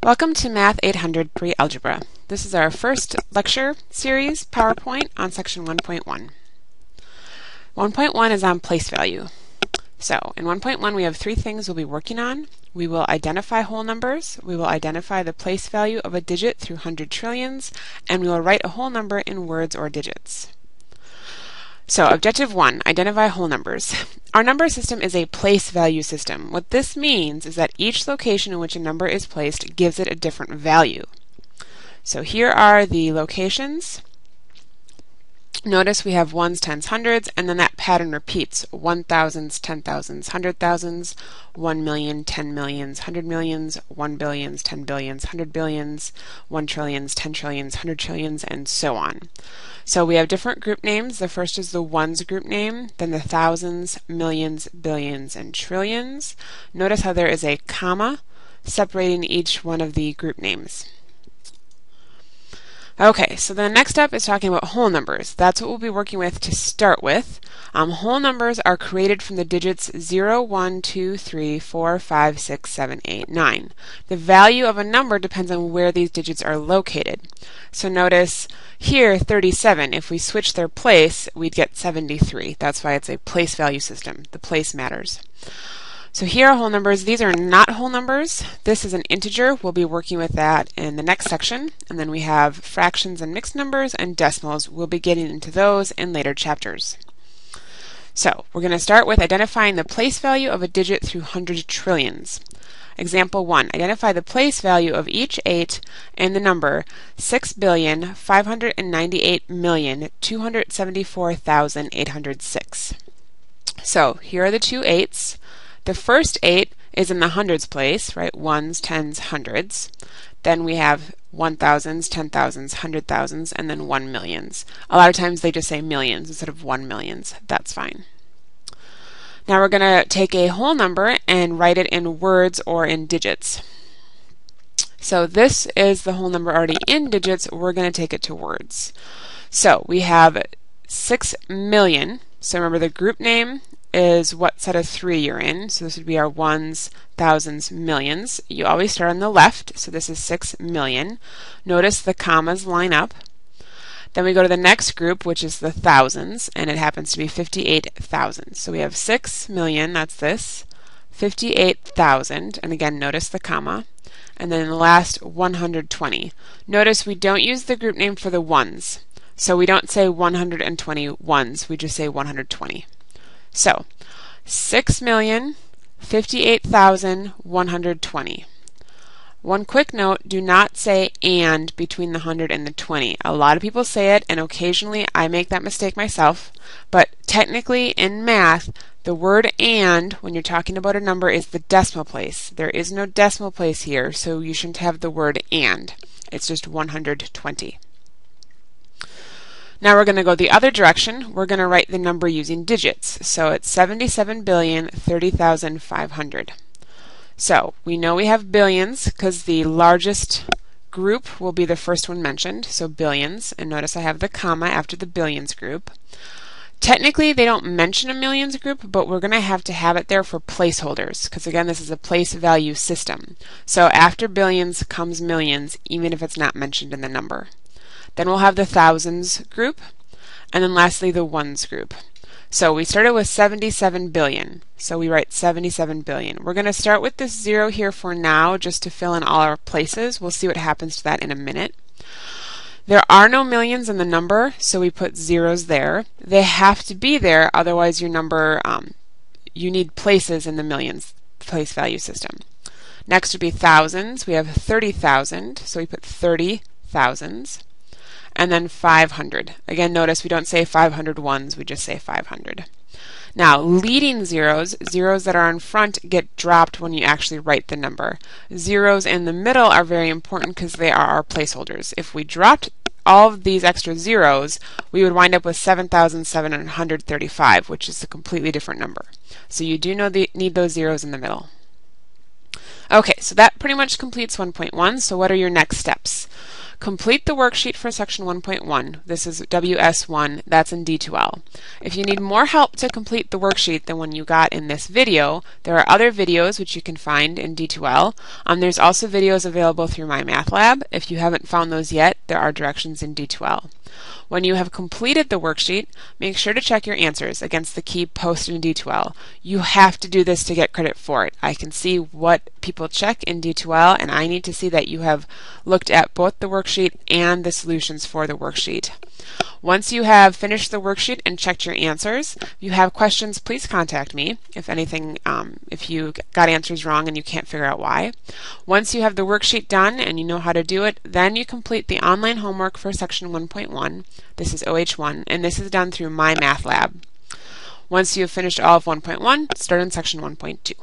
Welcome to Math 800 Pre-Algebra. This is our first lecture series PowerPoint on section 1.1. 1.1 is on place value. So in 1.1 we have three things we'll be working on. We will identify whole numbers, we will identify the place value of a digit through hundred trillions, and we will write a whole number in words or digits. So objective 1, identify whole numbers. Our number system is a place value system. What this means is that each location in which a number is placed gives it a different value. So here are the locations. Notice we have ones, tens, hundreds, and then that pattern repeats. 1,000s, 10,000s, 100,000s, 1 million, 10 millions, 100 millions, 1 billions, 10 billions, 100 billions, 1 trillions, 10 trillions, 100 trillions, and so on. So we have different group names. The first is the ones group name, then the thousands, millions, billions, and trillions. Notice how there is a comma separating each one of the group names. Okay, so the next step is talking about whole numbers. That's what we'll be working with to start with. Whole numbers are created from the digits 0, 1, 2, 3, 4, 5, 6, 7, 8, 9. The value of a number depends on where these digits are located. So notice here 37, if we switch their place, we'd get 73. That's why it's a place value system. The place matters. So here are whole numbers. These are not whole numbers. This is an integer. We'll be working with that in the next section. And then we have fractions and mixed numbers and decimals. We'll be getting into those in later chapters. So we're going to start with identifying the place value of a digit through hundred trillions. Example 1. Identify the place value of each 8 and the number 6,598,274,806. So here are the two 8s. The first 8 is in the hundreds place, right? Ones, tens, hundreds. Then we have 1,000s, 10,000s, 100,000s, and then 1 millions. A lot of times they just say millions instead of 1 millions. That's fine. Now we're going to take a whole number and write it in words or in digits. So this is the whole number already in digits. We're going to take it to words. So we have 6 million. So remember the group name is what set of 3 you're in. So this would be our ones, thousands, millions. You always start on the left, so this is 6 million. Notice the commas line up. Then we go to the next group, which is the thousands, and it happens to be 58,000. So we have 6 million, that's this, 58,000, and again notice the comma. And then the last 120. Notice we don't use the group name for the ones. So we don't say 120 ones, we just say 120. So, 6,058,120. One quick note, do not say and between the 100 and the 20. A lot of people say it, and occasionally I make that mistake myself, but technically in math, the word and, when you're talking about a number, is the decimal place. There is no decimal place here, so you shouldn't have the word and. It's just 120. Now we're going to go the other direction. We're going to write the number using digits. So it's 77,030,500. So we know we have billions because the largest group will be the first one mentioned, so billions. And notice I have the comma after the billions group. Technically they don't mention a millions group, but we're going to have it there for placeholders because again this is a place value system. So after billions comes millions even if it's not mentioned in the number. Then we'll have the thousands group, and then lastly the ones group. So we started with 77 billion, so we write 77 billion. We're going to start with this 0 here for now just to fill in all our places. We'll see what happens to that in a minute. There are no millions in the number, so we put zeros there. They have to be there, otherwise your number, you need places in the millions place value system. Next would be thousands. We have 30,000, so we put 30 thousands. And then 500. Again, notice we don't say 500 ones, we just say 500. Now, leading zeros, zeros that are in front get dropped when you actually write the number. Zeros in the middle are very important because they are our placeholders. If we dropped all of these extra zeros, we would wind up with 7,735, which is a completely different number. So you do need those zeros in the middle. Okay, so that pretty much completes 1.1. So what are your next steps? Complete the worksheet for section 1.1. This is WS1, that's in D2L. If you need more help to complete the worksheet than one you got in this video, there are other videos which you can find in D2L. There's also videos available through my math lab. If you haven't found those yet, there are directions in D2L. When you have completed the worksheet, make sure to check your answers against the key posted in D2L. You have to do this to get credit for it. I can see what people check in D2L, and I need to see that you have looked at both the worksheet and the solutions for the worksheet. Once you have finished the worksheet and checked your answers, if you have questions, please contact me. If you got answers wrong and you can't figure out why. Once you have the worksheet done and you know how to do it, then you complete the online homework for section 1.1. This is OH1, and this is done through my math lab. Once you have finished all of 1.1, start on section 1.2.